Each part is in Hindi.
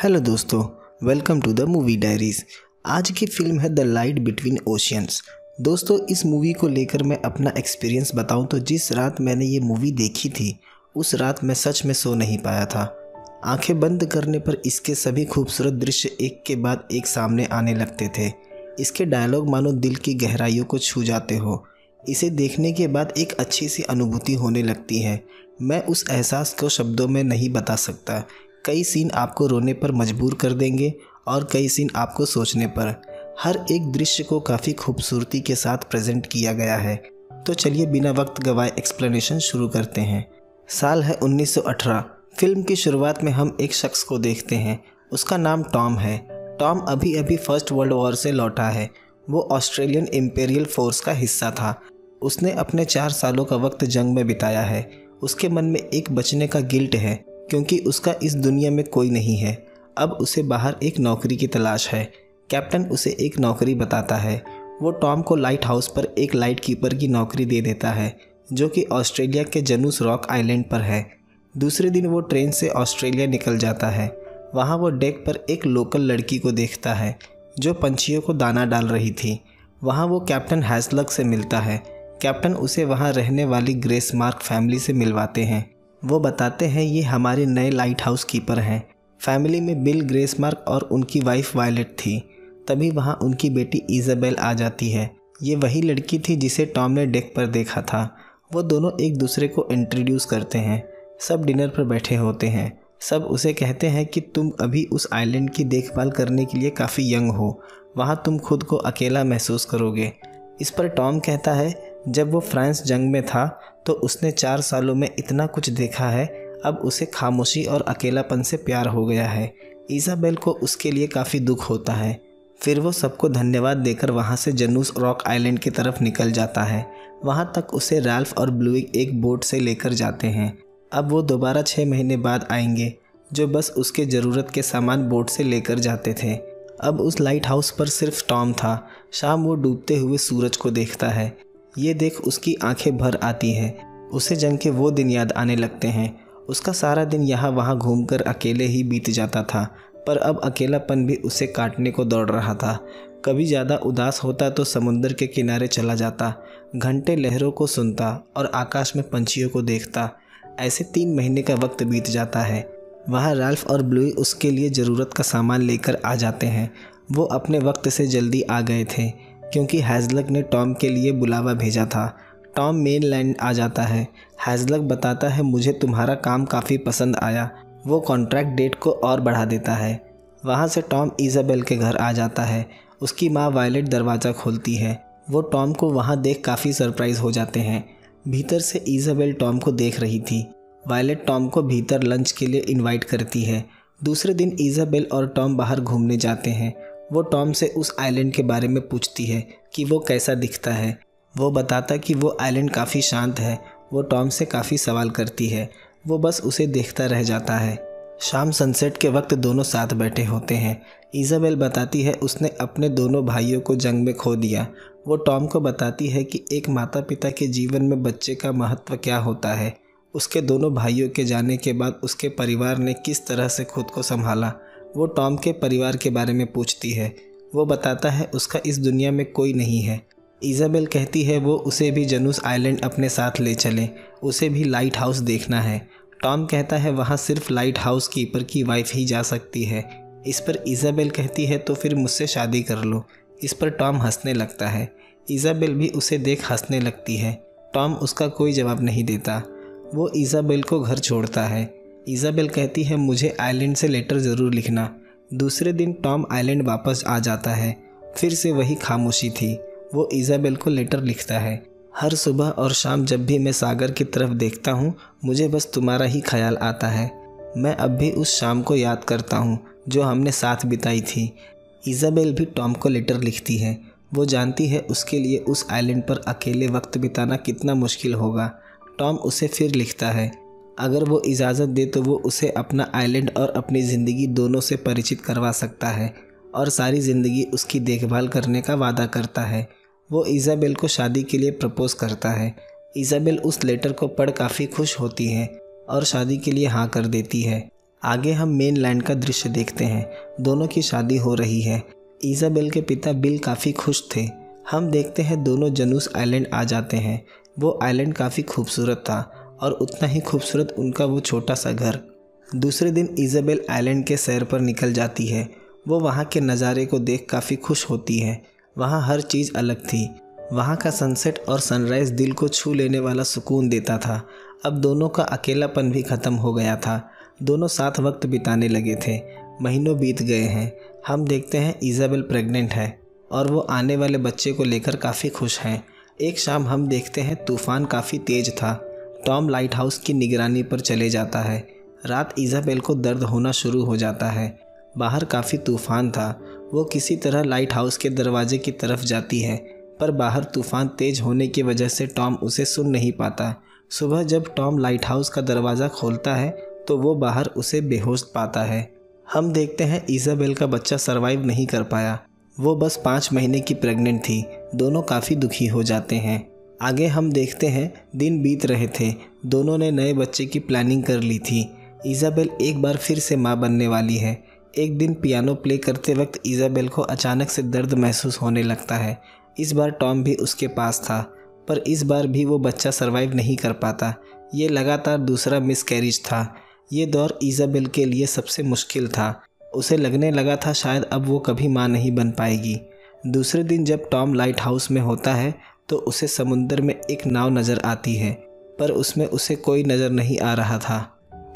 हेलो दोस्तों, welcome to the movie diaries. आज की फिल्म है द लाइट बिटवीन ओशियंस। दोस्तों, इस मूवी को लेकर मैं अपना एक्सपीरियंस बताऊं तो जिस रात मैंने ये मूवी देखी थी उस रात मैं सच में सो नहीं पाया था। आंखें बंद करने पर इसके सभी खूबसूरत दृश्य एक के बाद एक सामने आने लगते थे। इसके डायलॉग मानो दिल की गहराइयों को छू जाते हो। इसे देखने के बाद एक अच्छी सी अनुभूति होने लगती है। मैं उस एहसास को शब्दों में नहीं बता सकता। कई सीन आपको रोने पर मजबूर कर देंगे और कई सीन आपको सोचने पर। हर एक दृश्य को काफ़ी खूबसूरती के साथ प्रेजेंट किया गया है। तो चलिए बिना वक्त गवाए एक्सप्लेनेशन शुरू करते हैं। साल है 1918। फिल्म की शुरुआत में हम एक शख्स को देखते हैं। उसका नाम टॉम है। टॉम अभी अभी फर्स्ट वर्ल्ड वॉर से लौटा है। वो ऑस्ट्रेलियन इंपीरियल फोर्स का हिस्सा था। उसने अपने 4 सालों का वक्त जंग में बिताया है। उसके मन में एक बचने का गिल्ट है क्योंकि उसका इस दुनिया में कोई नहीं है। अब उसे बाहर एक नौकरी की तलाश है। कैप्टन उसे एक नौकरी बताता है। वो टॉम को लाइट हाउस पर एक लाइट कीपर की नौकरी दे देता है जो कि ऑस्ट्रेलिया के जनूस रॉक आइलैंड पर है। दूसरे दिन वो ट्रेन से ऑस्ट्रेलिया निकल जाता है। वहाँ वो डेक पर एक लोकल लड़की को देखता है जो पंछियों को दाना डाल रही थी। वहाँ वो कैप्टन हैजलग से मिलता है। कैप्टन उसे वहाँ रहने वाली ग्रेस मार्क फैमिली से मिलवाते हैं। वो बताते हैं ये हमारे नए लाइट हाउस कीपर हैं। फैमिली में बिल, ग्रेस मार्क और उनकी वाइफ वायलेट थी। तभी वहाँ उनकी बेटी इज़ाबेल आ जाती है। ये वही लड़की थी जिसे टॉम ने डेक पर देखा था। वो दोनों एक दूसरे को इंट्रोड्यूस करते हैं। सब डिनर पर बैठे होते हैं। सब उसे कहते हैं कि तुम अभी उस आइलैंड की देखभाल करने के लिए काफ़ी यंग हो। वहाँ तुम खुद को अकेला महसूस करोगे। इस पर टॉम कहता है जब वो फ्रांस जंग में था तो उसने 4 सालों में इतना कुछ देखा है। अब उसे खामोशी और अकेलापन से प्यार हो गया है। इज़ाबेल को उसके लिए काफ़ी दुख होता है। फिर वो सबको धन्यवाद देकर वहाँ से जनूस रॉक आइलैंड की तरफ निकल जाता है। वहाँ तक उसे राल्फ और ब्लूई एक बोट से लेकर जाते हैं। अब वो दोबारा 6 महीने बाद आएंगे जो बस उसके ज़रूरत के सामान बोट से लेकर जाते थे। अब उस लाइट हाउस पर सिर्फ टॉम था। शाम वो डूबते हुए सूरज को देखता है। ये देख उसकी आंखें भर आती हैं। उसे जंग के वो दिन याद आने लगते हैं। उसका सारा दिन यहाँ वहाँ घूमकर अकेले ही बीत जाता था, पर अब अकेलापन भी उसे काटने को दौड़ रहा था। कभी ज़्यादा उदास होता तो समुंदर के किनारे चला जाता, घंटे लहरों को सुनता और आकाश में पंछियों को देखता। ऐसे 3 महीने का वक्त बीत जाता है। वहाँ राल्फ और ब्लूई उसके लिए ज़रूरत का सामान लेकर आ जाते हैं। वो अपने वक्त से जल्दी आ गए थे क्योंकि हैजलग ने टॉम के लिए बुलावा भेजा था। टॉम मेनलैंड आ जाता है। हैजलग बताता है मुझे तुम्हारा काम काफ़ी पसंद आया। वो कॉन्ट्रैक्ट डेट को और बढ़ा देता है। वहाँ से टॉम इज़ाबेल के घर आ जाता है। उसकी माँ वायलेट दरवाज़ा खोलती है। वो टॉम को वहाँ देख काफ़ी सरप्राइज़ हो जाते हैं। भीतर से इज़ाबेल टॉम को देख रही थी। वायलेट टॉम को भीतर लंच के लिए इनवाइट करती है। दूसरे दिन इज़ाबेल और टॉम बाहर घूमने जाते हैं। वो टॉम से उस आइलैंड के बारे में पूछती है कि वो कैसा दिखता है। वो बताता कि वो आइलैंड काफ़ी शांत है। वो टॉम से काफ़ी सवाल करती है। वो बस उसे देखता रह जाता है। शाम सनसेट के वक्त दोनों साथ बैठे होते हैं। इज़ाबेल बताती है उसने अपने दोनों भाइयों को जंग में खो दिया। वो टॉम को बताती है कि एक माता पिता के जीवन में बच्चे का महत्व क्या होता है। उसके दोनों भाइयों के जाने के बाद उसके परिवार ने किस तरह से खुद को संभाला। वो टॉम के परिवार के बारे में पूछती है। वो बताता है उसका इस दुनिया में कोई नहीं है। इज़ाबेल कहती है वो उसे भी जनूस आइलैंड अपने साथ ले चले, उसे भी लाइट हाउस देखना है। टॉम कहता है वहाँ सिर्फ लाइट हाउस कीपर की वाइफ ही जा सकती है। इस पर इज़ाबेल कहती है तो फिर मुझसे शादी कर लो। इस पर टॉम हंसने लगता है। इज़ाबेल भी उसे देख हंसने लगती है। टॉम उसका कोई जवाब नहीं देता। वो इज़ाबेल को घर छोड़ता है। इज़ाबेल कहती है मुझे आइलैंड से लेटर ज़रूर लिखना। दूसरे दिन टॉम आइलैंड वापस आ जाता है। फिर से वही खामोशी थी। वो इज़ाबेल को लेटर लिखता है। हर सुबह और शाम जब भी मैं सागर की तरफ देखता हूँ मुझे बस तुम्हारा ही ख्याल आता है। मैं अब भी उस शाम को याद करता हूँ जो हमने साथ बिताई थी। इज़ाबेल भी टॉम को लेटर लिखती है। वो जानती है उसके लिए उस आइलैंड पर अकेले वक्त बिताना कितना मुश्किल होगा। टॉम उसे फिर लिखता है। अगर वो इजाज़त दे तो वो उसे अपना आइलैंड और अपनी ज़िंदगी दोनों से परिचित करवा सकता है और सारी ज़िंदगी उसकी देखभाल करने का वादा करता है। वो इज़ाबेल को शादी के लिए प्रपोज़ करता है। इज़ाबेल उस लेटर को पढ़ काफ़ी खुश होती है और शादी के लिए हाँ कर देती है। आगे हम मेन लैंड का दृश्य देखते हैं। दोनों की शादी हो रही है। इज़ाबेल के पिता बिल काफ़ी खुश थे। हम देखते हैं दोनों जनूस आइलैंड आ जाते हैं। वो आइलैंड काफ़ी खूबसूरत था और उतना ही खूबसूरत उनका वो छोटा सा घर। दूसरे दिन इज़ाबेल आइलैंड के सैर पर निकल जाती है। वो वहाँ के नज़ारे को देख काफ़ी खुश होती है। वहाँ हर चीज़ अलग थी। वहाँ का सनसेट और सनराइज़ दिल को छू लेने वाला सुकून देता था। अब दोनों का अकेलापन भी ख़त्म हो गया था। दोनों साथ वक्त बिताने लगे थे। महीनों बीत गए हैं। हम देखते हैं इज़ाबेल प्रेग्नेंट है और वो आने वाले बच्चे को लेकर काफ़ी खुश हैं। एक शाम हम देखते हैं तूफ़ान काफ़ी तेज़ था। टॉम लाइट हाउस की निगरानी पर चले जाता है। रात इज़ाबेल को दर्द होना शुरू हो जाता है। बाहर काफ़ी तूफ़ान था। वो किसी तरह लाइट हाउस के दरवाजे की तरफ जाती है, पर बाहर तूफ़ान तेज़ होने की वजह से टॉम उसे सुन नहीं पाता। सुबह जब टॉम लाइट हाउस का दरवाज़ा खोलता है तो वो बाहर उसे बेहोश पाता है। हम देखते हैं इज़ाबेल का बच्चा सरवाइव नहीं कर पाया। वो बस 5 महीने की प्रेग्नेंट थी। दोनों काफ़ी दुखी हो जाते हैं। आगे हम देखते हैं दिन बीत रहे थे। दोनों ने नए बच्चे की प्लानिंग कर ली थी। इज़ाबेल एक बार फिर से माँ बनने वाली है। एक दिन पियानो प्ले करते वक्त इज़ाबेल को अचानक से दर्द महसूस होने लगता है। इस बार टॉम भी उसके पास था, पर इस बार भी वो बच्चा सरवाइव नहीं कर पाता। ये लगातार दूसरा मिसकैरेज था। ये दौर इज़ाबेल के लिए सबसे मुश्किल था। उसे लगने लगा था शायद अब वो कभी माँ नहीं बन पाएगी। दूसरे दिन जब टॉम लाइट हाउस में होता है तो उसे समुंदर में एक नाव नज़र आती है, पर उसमें उसे कोई नज़र नहीं आ रहा था।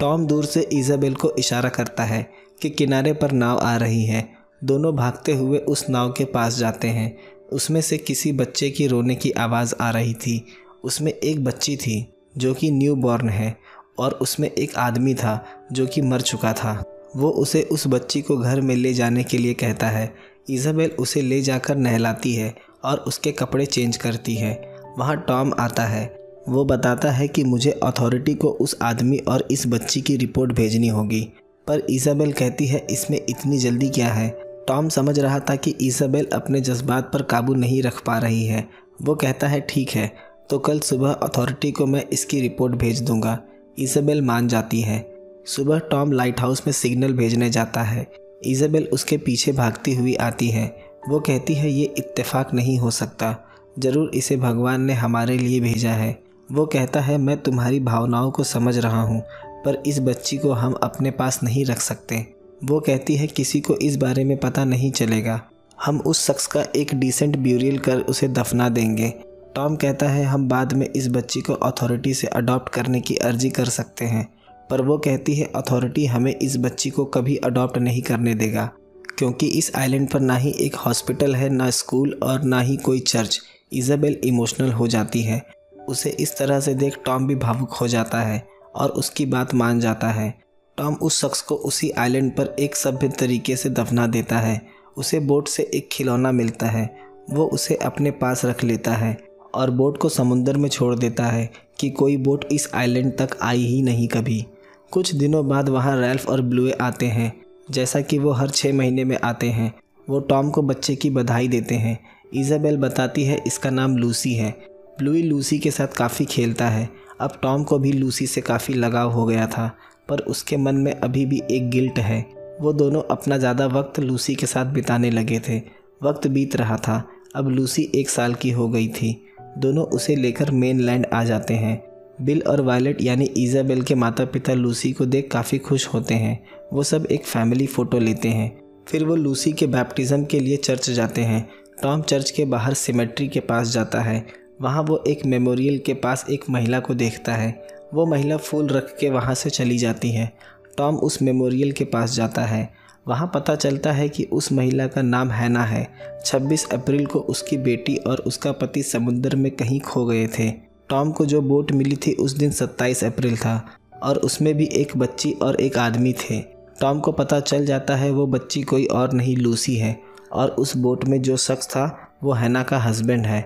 टॉम दूर से इज़ाबेल को इशारा करता है कि किनारे पर नाव आ रही है। दोनों भागते हुए उस नाव के पास जाते हैं। उसमें से किसी बच्चे की रोने की आवाज़ आ रही थी। उसमें एक बच्ची थी जो कि न्यू बॉर्न है और उसमें एक आदमी था जो कि मर चुका था। वो उसे उस बच्ची को घर में ले जाने के लिए कहता है। इज़ाबेल उसे ले जाकर नहलाती है और उसके कपड़े चेंज करती है। वहाँ टॉम आता है। वो बताता है कि मुझे अथॉरिटी को उस आदमी और इस बच्ची की रिपोर्ट भेजनी होगी, पर इज़ाबेल कहती है इसमें इतनी जल्दी क्या है। टॉम समझ रहा था कि इज़ाबेल अपने जज्बात पर काबू नहीं रख पा रही है। वो कहता है ठीक है, तो कल सुबह अथॉरिटी को मैं इसकी रिपोर्ट भेज दूंगा। इज़ाबेल मान जाती है। सुबह टॉम लाइट हाउस में सिग्नल भेजने जाता है। इज़ाबेल उसके पीछे भागती हुई आती है। वो कहती है ये इत्तेफाक नहीं हो सकता, ज़रूर इसे भगवान ने हमारे लिए भेजा है। वो कहता है मैं तुम्हारी भावनाओं को समझ रहा हूँ, पर इस बच्ची को हम अपने पास नहीं रख सकते। वो कहती है किसी को इस बारे में पता नहीं चलेगा। हम उस शख्स का एक डिसेंट ब्यूरियल कर उसे दफना देंगे। टॉम कहता है हम बाद में इस बच्ची को अथॉरिटी से अडॉप्ट करने की अर्जी कर सकते हैं, पर वो कहती है अथॉरिटी हमें इस बच्ची को कभी अडॉप्ट नहीं करने देगा, क्योंकि इस आइलैंड पर ना ही एक हॉस्पिटल है, ना स्कूल और ना ही कोई चर्च। इज़ाबेल इमोशनल हो जाती है। उसे इस तरह से देख टॉम भी भावुक हो जाता है और उसकी बात मान जाता है। टॉम उस शख्स को उसी आइलैंड पर एक सभ्य तरीके से दफना देता है। उसे बोट से एक खिलौना मिलता है। वो उसे अपने पास रख लेता है और बोट को समुंदर में छोड़ देता है कि कोई बोट इस आइलैंड तक आई ही नहीं कभी। कुछ दिनों बाद वहाँ रैल्फ और ब्लूए आते हैं, जैसा कि वो हर 6 महीने में आते हैं। वो टॉम को बच्चे की बधाई देते हैं। इज़ाबेल बताती है इसका नाम लूसी है। ब्लूई लूसी के साथ काफ़ी खेलता है। अब टॉम को भी लूसी से काफ़ी लगाव हो गया था, पर उसके मन में अभी भी एक गिल्ट है। वो दोनों अपना ज़्यादा वक्त लूसी के साथ बिताने लगे थे। वक्त बीत रहा था। अब लूसी 1 साल की हो गई थी। दोनों उसे लेकर मेनलैंड आ जाते हैं। बिल और वायलेट यानी इज़ाबेल के माता पिता लूसी को देख काफ़ी खुश होते हैं। वो सब एक फैमिली फ़ोटो लेते हैं। फिर वो लूसी के बैप्टिज़म के लिए चर्च जाते हैं। टॉम चर्च के बाहर सिमेट्री के पास जाता है। वहाँ वो एक मेमोरियल के पास एक महिला को देखता है। वो महिला फूल रख के वहाँ से चली जाती है। टॉम उस मेमोरियल के पास जाता है। वहाँ पता चलता है कि उस महिला का नाम हैना है। 26 अप्रैल को उसकी बेटी और उसका पति समुद्र में कहीं खो गए थे। टॉम को जो बोट मिली थी उस दिन 27 अप्रैल था और उसमें भी एक बच्ची और एक आदमी थे। टॉम को पता चल जाता है वो बच्ची कोई और नहीं लूसी है और उस बोट में जो शख्स था वो हैना का हस्बैंड है।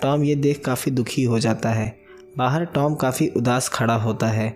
टॉम ये देख काफ़ी दुखी हो जाता है। बाहर टॉम काफ़ी उदास खड़ा होता है।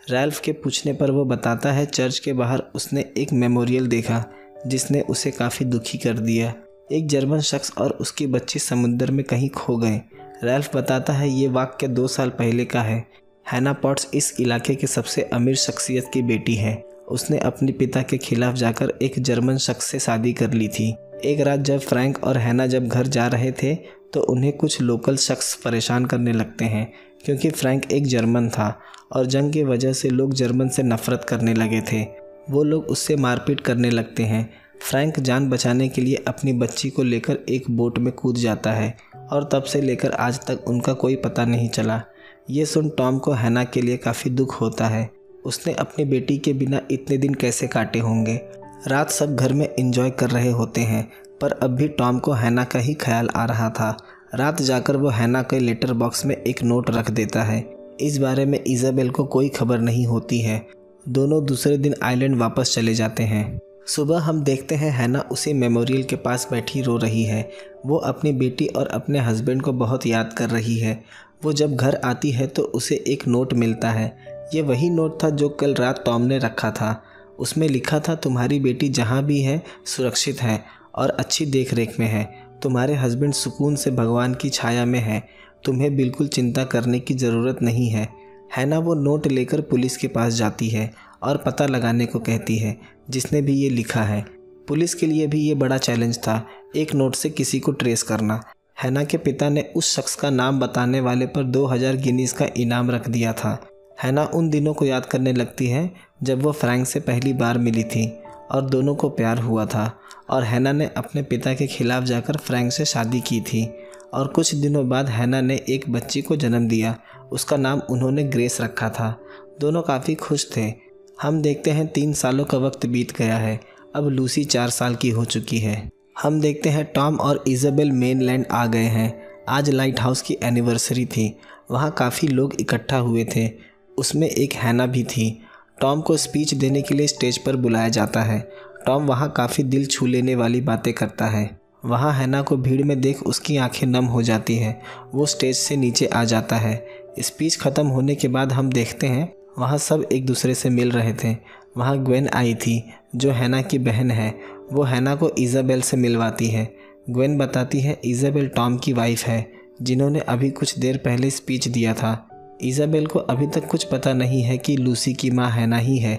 रैल्फ के पूछने पर वो बताता है चर्च के बाहर उसने एक मेमोरियल देखा जिसने उसे काफ़ी दुखी कर दिया। एक जर्मन शख्स और उसकी बच्ची समुद्र में कहीं खो गए। रैल्फ बताता है ये वाक़या 2 साल पहले का है। हैना पॉट्स इस इलाके के सबसे अमीर शख्सियत की बेटी है। उसने अपने पिता के खिलाफ जाकर एक जर्मन शख्स से शादी कर ली थी। एक रात जब फ्रैंक और हैना जब घर जा रहे थे तो उन्हें कुछ लोकल शख्स परेशान करने लगते हैं, क्योंकि फ्रैंक एक जर्मन था और जंग की वजह से लोग जर्मन से नफरत करने लगे थे। वो लोग उससे मारपीट करने लगते हैं। फ्रैंक जान बचाने के लिए अपनी बच्ची को लेकर एक बोट में कूद जाता है और तब से लेकर आज तक उनका कोई पता नहीं चला। ये सुन टॉम को हैना के लिए काफ़ी दुख होता है। उसने अपनी बेटी के बिना इतने दिन कैसे काटे होंगे। रात सब घर में एंजॉय कर रहे होते हैं, पर अब भी टॉम को हैना का ही ख्याल आ रहा था। रात जाकर वो हैना के लेटर बॉक्स में एक नोट रख देता है। इस बारे में इज़ाबेल को कोई खबर नहीं होती है। दोनों दूसरे दिन आइलैंड वापस चले जाते हैं। सुबह हम देखते हैं हैना उसी मेमोरियल के पास बैठी रो रही है। वो अपनी बेटी और अपने हस्बैंड को बहुत याद कर रही है। वो जब घर आती है तो उसे एक नोट मिलता है। ये वही नोट था जो कल रात टॉम ने रखा था। उसमें लिखा था, तुम्हारी बेटी जहाँ भी है सुरक्षित है और अच्छी देख रेख में है। तुम्हारे हस्बैंड सुकून से भगवान की छाया में है। तुम्हें बिल्कुल चिंता करने की ज़रूरत नहीं है। हैना वो नोट लेकर पुलिस के पास जाती है और पता लगाने को कहती है जिसने भी ये लिखा है। पुलिस के लिए भी ये बड़ा चैलेंज था, एक नोट से किसी को ट्रेस करना। हैना के पिता ने उस शख्स का नाम बताने वाले पर 2000 गिनीज़ का इनाम रख दिया था। हैना उन दिनों को याद करने लगती है जब वो फ्रैंक से पहली बार मिली थी और दोनों को प्यार हुआ था और हैना ने अपने पिता के खिलाफ जाकर फ्रैंक से शादी की थी। और कुछ दिनों बाद हैना ने एक बच्ची को जन्म दिया। उसका नाम उन्होंने ग्रेस रखा था। दोनों काफ़ी खुश थे। हम देखते हैं 3 सालों का वक्त बीत गया है। अब लूसी 4 साल की हो चुकी है। हम देखते हैं टॉम और इज़ाबेल मेनलैंड आ गए हैं। आज लाइट हाउस की एनिवर्सरी थी। वहाँ काफ़ी लोग इकट्ठा हुए थे, उसमें एक हैना भी थी। टॉम को स्पीच देने के लिए स्टेज पर बुलाया जाता है। टॉम वहाँ काफ़ी दिल छू लेने वाली बातें करता है। वहाँ हैना को भीड़ में देख उसकी आंखें नम हो जाती हैं। वो स्टेज से नीचे आ जाता है। स्पीच ख़त्म होने के बाद हम देखते हैं वहाँ सब एक दूसरे से मिल रहे थे। वहाँ ग्वेन आई थी जो हैना की बहन है। वो हैना को इज़ाबेल से मिलवाती है। ग्वेन बताती है इज़ाबेल टॉम की वाइफ है जिन्होंने अभी कुछ देर पहले स्पीच दिया था। इज़ाबेल को अभी तक कुछ पता नहीं है कि लूसी की माँ हैना ही है।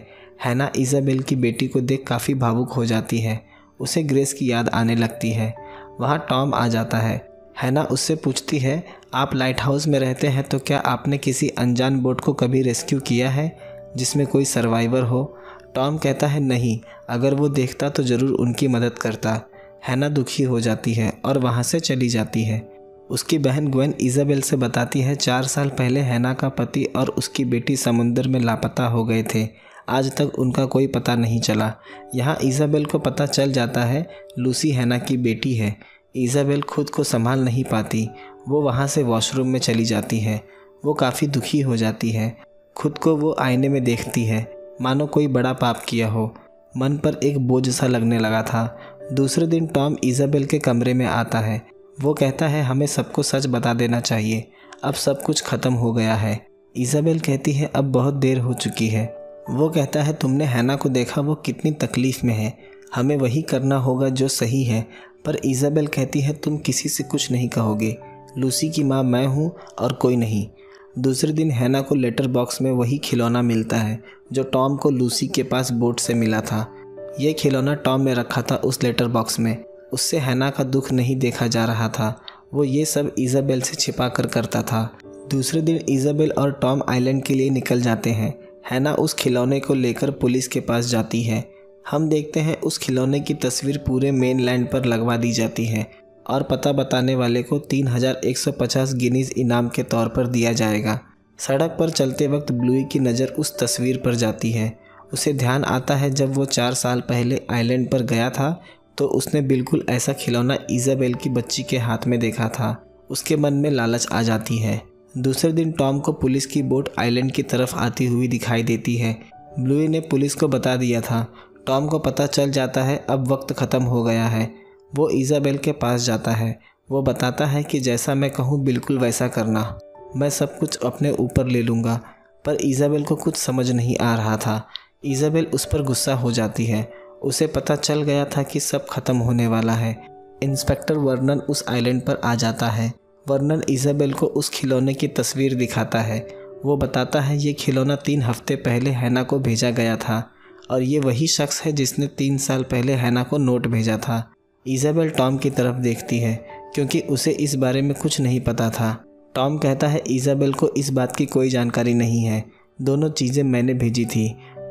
हैना इज़ाबेल की बेटी को देख काफ़ी भावुक हो जाती है। उसे ग्रेस की याद आने लगती है। वहाँ टॉम आ जाता है। हैना उससे पूछती है, आप लाइट हाउस में रहते हैं तो क्या आपने किसी अनजान बोट को कभी रेस्क्यू किया है जिसमें कोई सर्वाइवर हो? टॉम कहता है नहीं, अगर वो देखता तो ज़रूर उनकी मदद करता। हैना दुखी हो जाती है और वहाँ से चली जाती है। उसकी बहन ग्वेन इज़ाबेल से बताती है 4 साल पहले हैना का पति और उसकी बेटी समुंदर में लापता हो गए थे। आज तक उनका कोई पता नहीं चला। यहाँ इज़ाबेल को पता चल जाता है लूसी हैना की बेटी है। इज़ाबेल खुद को संभाल नहीं पाती। वो वहाँ से वॉशरूम में चली जाती है। वो काफ़ी दुखी हो जाती है। खुद को वो आईने में देखती है, मानो कोई बड़ा पाप किया हो। मन पर एक बोझ सा लगने लगा था। दूसरे दिन टॉम इज़ाबेल के कमरे में आता है। वो कहता है हमें सबको सच बता देना चाहिए, अब सब कुछ ख़त्म हो गया है। इज़ाबेल कहती है अब बहुत देर हो चुकी है। वो कहता है तुमने हैना को देखा, वो कितनी तकलीफ़ में है, हमें वही करना होगा जो सही है। पर इज़ाबेल कहती है तुम किसी से कुछ नहीं कहोगे, लूसी की माँ मैं हूँ और कोई नहीं। दूसरे दिन हैना को लेटर बॉक्स में वही खिलौना मिलता है जो टॉम को लूसी के पास बोट से मिला था। ये खिलौना टॉम ने रखा था उस लेटर बॉक्स में। उससे हैना का दुख नहीं देखा जा रहा था। वो ये सब इज़ाबेल से छिपा कर करता था। दूसरे दिन इज़ाबेल और टॉम आइलैंड के लिए निकल जाते हैं। हैना उस खिलौने को लेकर पुलिस के पास जाती है। हम देखते हैं उस खिलौने की तस्वीर पूरे मेनलैंड पर लगवा दी जाती है और पता बताने वाले को 3150 गिनीज़ इनाम के तौर पर दिया जाएगा। सड़क पर चलते वक्त ब्लूई की नज़र उस तस्वीर पर जाती है। उसे ध्यान आता है जब वो 4 साल पहले आइलैंड पर गया था तो उसने बिल्कुल ऐसा खिलौना इज़ाबेल की बच्ची के हाथ में देखा था। उसके मन में लालच आ जाती है। दूसरे दिन टॉम को पुलिस की बोट आइलैंड की तरफ आती हुई दिखाई देती है। ब्लूई ने पुलिस को बता दिया था। टॉम को पता चल जाता है अब वक्त ख़त्म हो गया है। वो इज़ाबेल के पास जाता है। वो बताता है कि जैसा मैं कहूँ बिल्कुल वैसा करना, मैं सब कुछ अपने ऊपर ले लूँगा। पर इज़ाबेल को कुछ समझ नहीं आ रहा था। इज़ाबेल उस पर गुस्सा हो जाती है। उसे पता चल गया था कि सब खत्म होने वाला है। इंस्पेक्टर वर्नन उस आइलैंड पर आ जाता है। वर्नन इज़ाबेल को उस खिलौने की तस्वीर दिखाता है। वो बताता है ये खिलौना 3 हफ्ते पहले हैना को भेजा गया था और ये वही शख्स है जिसने 3 साल पहले हैना को नोट भेजा था। इज़ाबेल टॉम की तरफ देखती है क्योंकि उसे इस बारे में कुछ नहीं पता था। टॉम कहता है इज़ाबेल को इस बात की कोई जानकारी नहीं है, दोनों चीज़ें मैंने भेजी थी।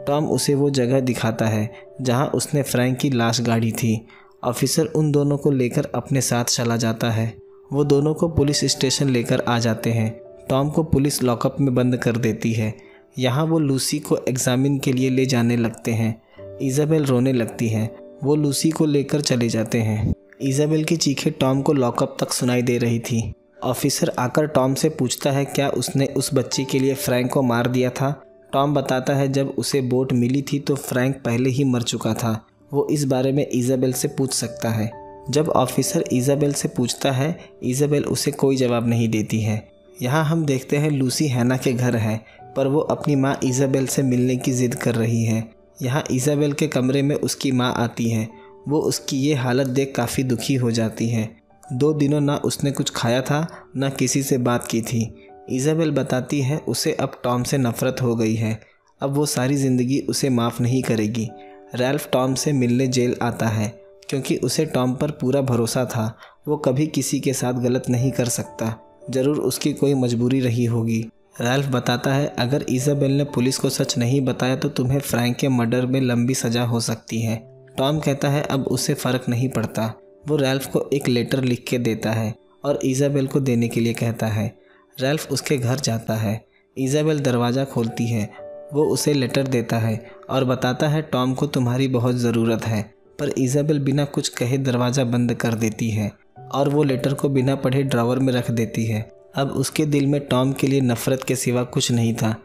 टॉम उसे वो जगह दिखाता है जहां उसने फ्रैंक की लाश गाड़ी थी। ऑफिसर उन दोनों को लेकर अपने साथ चला जाता है। वो दोनों को पुलिस स्टेशन लेकर आ जाते हैं। टॉम को पुलिस लॉकअप में बंद कर देती है। यहाँ वो लूसी को एग्जामिन के लिए ले जाने लगते हैं। इज़ाबेल रोने लगती है। वो लूसी को लेकर चले जाते हैं। इज़ाबेल की चीखें टॉम को लॉकअप तक सुनाई दे रही थी। ऑफिसर आकर टॉम से पूछता है क्या उसने उस बच्ची के लिए फ्रैंक को मार दिया था। टॉम बताता है जब उसे बोट मिली थी तो फ्रैंक पहले ही मर चुका था। वो इस बारे में इज़ाबेल से पूछ सकता है। जब ऑफिसर इज़ाबेल से पूछता है, इज़ाबेल उसे कोई जवाब नहीं देती है। यहाँ हम देखते हैं लूसी हैना के घर है, पर वो अपनी माँ इज़ाबेल से मिलने की ज़िद कर रही है। यहाँ इज़ाबेल के कमरे में उसकी माँ आती है। वो उसकी ये हालत देख काफ़ी दुखी हो जाती है। 2 दिनों ना उसने कुछ खाया था, ना किसी से बात की थी। इज़ाबेल बताती है उसे अब टॉम से नफ़रत हो गई है। अब वो सारी ज़िंदगी उसे माफ़ नहीं करेगी। रैल्फ टॉम से मिलने जेल आता है क्योंकि उसे टॉम पर पूरा भरोसा था। वो कभी किसी के साथ गलत नहीं कर सकता, ज़रूर उसकी कोई मजबूरी रही होगी। रैल्फ बताता है अगर इज़ाबेल ने पुलिस को सच नहीं बताया तो तुम्हें फ्रैंक के मर्डर में लंबी सज़ा हो सकती है। टॉम कहता है अब उसे फ़र्क नहीं पड़ता। वो रैल्फ को एक लेटर लिख के देता है और इज़ाबेल को देने के लिए कहता है। रैल्फ उसके घर जाता है। इज़ाबेल दरवाज़ा खोलती है। वो उसे लेटर देता है और बताता है टॉम को तुम्हारी बहुत ज़रूरत है, पर इज़ाबेल बिना कुछ कहे दरवाज़ा बंद कर देती है और वो लेटर को बिना पढ़े ड्रॉवर में रख देती है। अब उसके दिल में टॉम के लिए नफ़रत के सिवा कुछ नहीं था।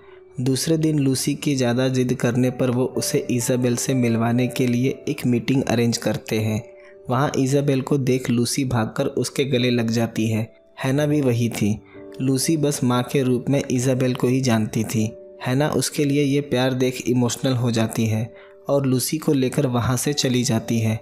दूसरे दिन लूसी की ज़्यादा जिद करने पर वो उसे इज़ाबेल से मिलवाने के लिए एक मीटिंग अरेंज करते हैं। वहाँ इज़ाबेल को देख लूसी भागकर उसके गले लग जाती है। हैना भी वही थी। लूसी बस माँ के रूप में इज़ाबेल को ही जानती थी। हैना उसके लिए ये प्यार देख इमोशनल हो जाती है और लूसी को लेकर वहाँ से चली जाती है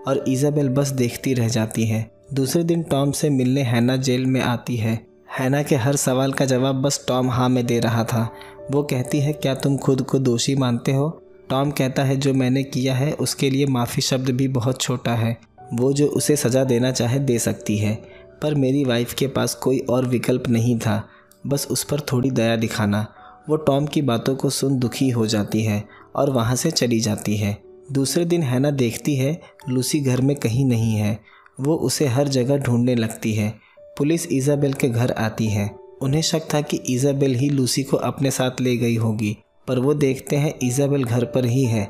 और इज़ाबेल बस देखती रह जाती है। दूसरे दिन टॉम से मिलने हैना जेल में आती है। हैना के हर सवाल का जवाब बस टॉम हाँ में दे रहा था। वो कहती है क्या तुम खुद को दोषी मानते हो। टॉम कहता है जो मैंने किया है उसके लिए माफ़ी शब्द भी बहुत छोटा है। वो जो उसे सज़ा देना चाहे दे सकती है, पर मेरी वाइफ के पास कोई और विकल्प नहीं था, बस उस पर थोड़ी दया दिखाना। वो टॉम की बातों को सुन दुखी हो जाती है और वहाँ से चली जाती है। दूसरे दिन हैना देखती है लूसी घर में कहीं नहीं है। वो उसे हर जगह ढूंढने लगती है। पुलिस इज़ाबेल के घर आती है। उन्हें शक था कि इज़ाबेल ही लूसी को अपने साथ ले गई होगी, पर वो देखते हैं इज़ाबेल घर पर ही है,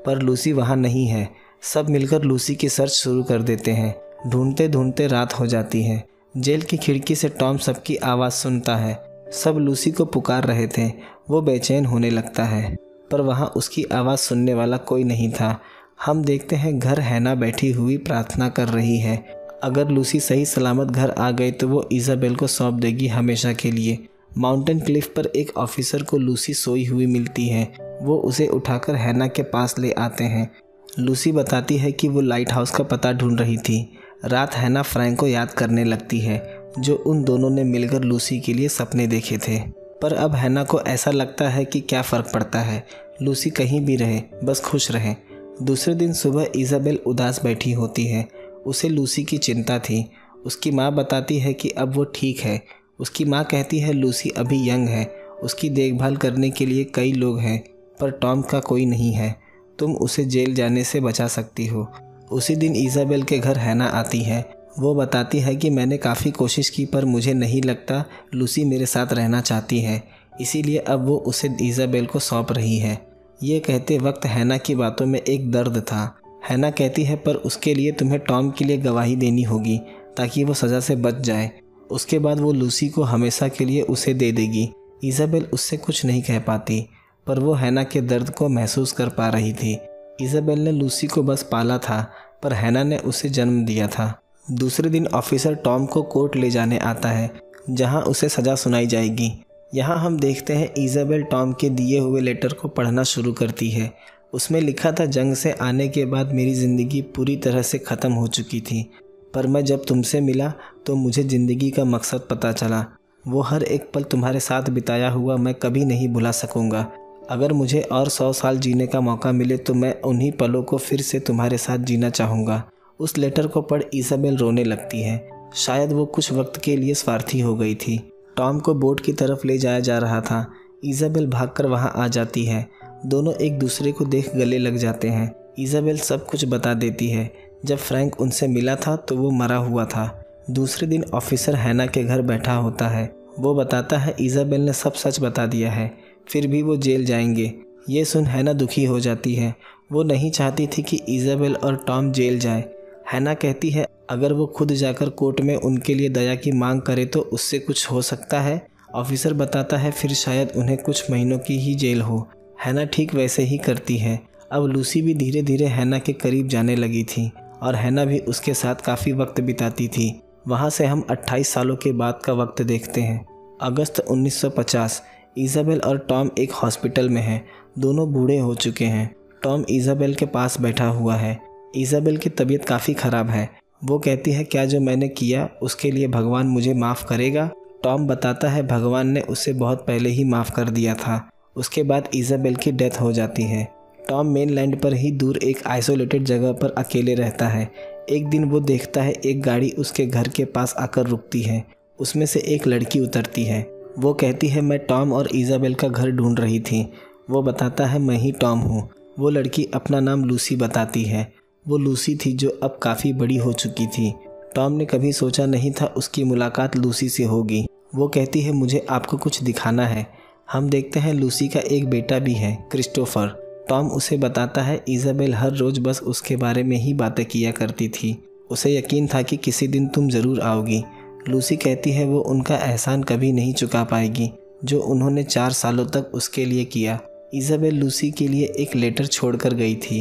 पर लूसी वहाँ नहीं है। सब मिलकर लूसी की सर्च शुरू कर देते हैं। ढूंढते ढूंढते रात हो जाती है। जेल की खिड़की से टॉम सबकी आवाज़ सुनता है। सब लूसी को पुकार रहे थे। वो बेचैन होने लगता है, पर वहाँ उसकी आवाज़ सुनने वाला कोई नहीं था। हम देखते हैं घर हैना बैठी हुई प्रार्थना कर रही है। अगर लूसी सही सलामत घर आ गई तो वो इज़ाबेल को सौंप देगी हमेशा के लिए। माउंटेन क्लिफ पर एक ऑफिसर को लूसी सोई हुई मिलती है। वो उसे उठाकर हैना के पास ले आते हैं। लूसी बताती है कि वो लाइट हाउस का पता ढूंढ रही थी। रात हैना फ्रैंक को याद करने लगती है, जो उन दोनों ने मिलकर लूसी के लिए सपने देखे थे। पर अब हैना को ऐसा लगता है कि क्या फ़र्क पड़ता है, लूसी कहीं भी रहे, बस खुश रहे। दूसरे दिन सुबह इज़ाबेल उदास बैठी होती है। उसे लूसी की चिंता थी। उसकी माँ बताती है कि अब वो ठीक है। उसकी माँ कहती है लूसी अभी यंग है, उसकी देखभाल करने के लिए कई लोग हैं, पर टॉम का कोई नहीं है। तुम उसे जेल जाने से बचा सकती हो। उसी दिन इज़ाबेल के घर हैना आती है। वो बताती है कि मैंने काफ़ी कोशिश की पर मुझे नहीं लगता लूसी मेरे साथ रहना चाहती है, इसीलिए अब वो उसे इज़ाबेल को सौंप रही है। ये कहते वक्त हैना की बातों में एक दर्द था। हैना कहती है पर उसके लिए तुम्हें टॉम के लिए गवाही देनी होगी ताकि वो सज़ा से बच जाए। उसके बाद वो लूसी को हमेशा के लिए उसे दे देगी। इज़ाबेल उससे कुछ नहीं कह पाती, पर वो हैना के दर्द को महसूस कर पा रही थी। इज़ाबेल ने लूसी को बस पाला था, पर हैना ने उसे जन्म दिया था। दूसरे दिन ऑफिसर टॉम को कोर्ट ले जाने आता है, जहां उसे सज़ा सुनाई जाएगी। यहाँ हम देखते हैं इज़ाबेल टॉम के दिए हुए लेटर को पढ़ना शुरू करती है। उसमें लिखा था जंग से आने के बाद मेरी ज़िंदगी पूरी तरह से ख़त्म हो चुकी थी, पर मैं जब तुमसे मिला तो मुझे ज़िंदगी का मकसद पता चला। वो हर एक पल तुम्हारे साथ बिताया हुआ मैं कभी नहीं भुला सकूँगा। अगर मुझे और 100 साल जीने का मौका मिले तो मैं उन्हीं पलों को फिर से तुम्हारे साथ जीना चाहूँगा। उस लेटर को पढ़ इज़ाबेल रोने लगती है। शायद वो कुछ वक्त के लिए स्वार्थी हो गई थी। टॉम को बोट की तरफ ले जाया जा रहा था। इज़ाबेल भागकर वहाँ आ जाती है। दोनों एक दूसरे को देख गले लग जाते हैं। इज़ाबेल सब कुछ बता देती है। जब फ्रैंक उनसे मिला था तो वो मरा हुआ था। दूसरे दिन ऑफिसर हैना के घर बैठा होता है। वो बताता है इज़ाबेल ने सब सच बता दिया है, फिर भी वो जेल जाएंगे। ये सुन हैना दुखी हो जाती है। वो नहीं चाहती थी कि इज़ाबेल और टॉम जेल जाए। हैना कहती है अगर वो खुद जाकर कोर्ट में उनके लिए दया की मांग करे तो उससे कुछ हो सकता है। ऑफिसर बताता है फिर शायद उन्हें कुछ महीनों की ही जेल हो। हैना ठीक वैसे ही करती है। अब लूसी भी धीरे धीरे हैना के करीब जाने लगी थी और हैना भी उसके साथ काफ़ी वक्त बिताती थी। वहाँ से हम 28 सालों के बाद का वक्त देखते हैं। अगस्त 1950। इज़ाबेल और टॉम एक हॉस्पिटल में हैं। दोनों बूढ़े हो चुके हैं। टॉम इज़ाबेल के पास बैठा हुआ है। इज़ाबेल की तबीयत काफ़ी ख़राब है। वो कहती है क्या जो मैंने किया उसके लिए भगवान मुझे माफ़ करेगा। टॉम बताता है भगवान ने उसे बहुत पहले ही माफ़ कर दिया था। उसके बाद इज़ाबेल की डेथ हो जाती है। टॉम मेनलैंड पर ही दूर एक आइसोलेटेड जगह पर अकेले रहता है। एक दिन वो देखता है एक गाड़ी उसके घर के पास आकर रुकती है। उसमें से एक लड़की उतरती है। वो कहती है मैं टॉम और इज़ाबेल का घर ढूंढ रही थी। वो बताता है मैं ही टॉम हूँ। वो लड़की अपना नाम लूसी बताती है। वो लूसी थी जो अब काफ़ी बड़ी हो चुकी थी। टॉम ने कभी सोचा नहीं था उसकी मुलाकात लूसी से होगी। वो कहती है मुझे आपको कुछ दिखाना है। हम देखते हैं लूसी का एक बेटा भी है, क्रिस्टोफर। टॉम उसे बताता है इज़ाबेल हर रोज़ बस उसके बारे में ही बातें किया करती थी। उसे यकीन था कि किसी दिन तुम ज़रूर आओगी। लूसी कहती है वो उनका एहसान कभी नहीं चुका पाएगी जो उन्होंने 4 सालों तक उसके लिए किया। इज़ाबेल लूसी के लिए एक लेटर छोड़कर गई थी।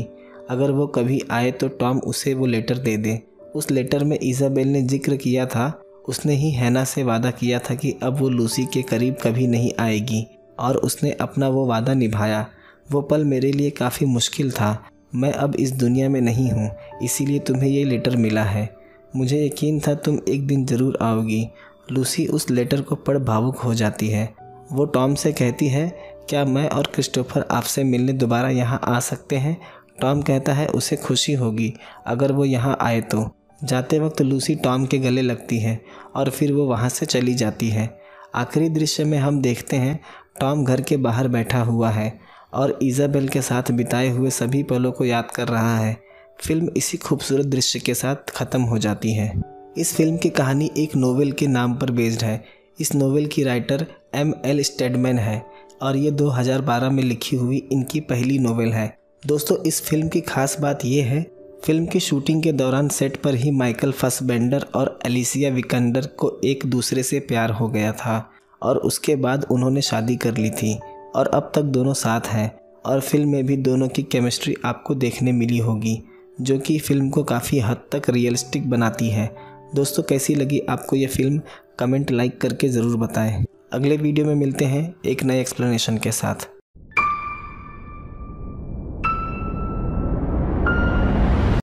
अगर वो कभी आए तो टॉम उसे वो लेटर दे दे। उस लेटर में इज़ाबेल ने जिक्र किया था उसने ही हैना से वादा किया था कि अब वो लूसी के करीब कभी नहीं आएगी और उसने अपना वो वादा निभाया। वो पल मेरे लिए काफ़ी मुश्किल था। मैं अब इस दुनिया में नहीं हूँ, इसीलिए तुम्हें ये लेटर मिला है। मुझे यकीन था तुम एक दिन ज़रूर आओगी। लूसी उस लेटर को पढ़ भावुक हो जाती है। वो टॉम से कहती है क्या मैं और क्रिस्टोफर आपसे मिलने दोबारा यहाँ आ सकते हैं। टॉम कहता है उसे खुशी होगी अगर वो यहाँ आए तो। जाते वक्त लूसी टॉम के गले लगती है और फिर वो वहाँ से चली जाती है। आखिरी दृश्य में हम देखते हैं टॉम घर के बाहर बैठा हुआ है और इज़ाबेल के साथ बिताए हुए सभी पलों को याद कर रहा है। फिल्म इसी खूबसूरत दृश्य के साथ ख़त्म हो जाती है। इस फिल्म की कहानी एक नोवेल के नाम पर बेस्ड है। इस नोवेल की राइटर M.L. स्टेडमैन है और ये 2012 में लिखी हुई इनकी पहली नोवेल है। दोस्तों इस फिल्म की खास बात यह है फिल्म की शूटिंग के दौरान सेट पर ही माइकल फसबेंडर और एलिसिया विकंडर को एक दूसरे से प्यार हो गया था और उसके बाद उन्होंने शादी कर ली थी और अब तक दोनों साथ हैं और फिल्म में भी दोनों की केमिस्ट्री आपको देखने मिली होगी जो कि फिल्म को काफ़ी हद तक रियलिस्टिक बनाती है। दोस्तों कैसी लगी आपको ये फिल्म कमेंट लाइक करके ज़रूर बताएं। अगले वीडियो में मिलते हैं एक नए एक्सप्लेनेशन के साथ।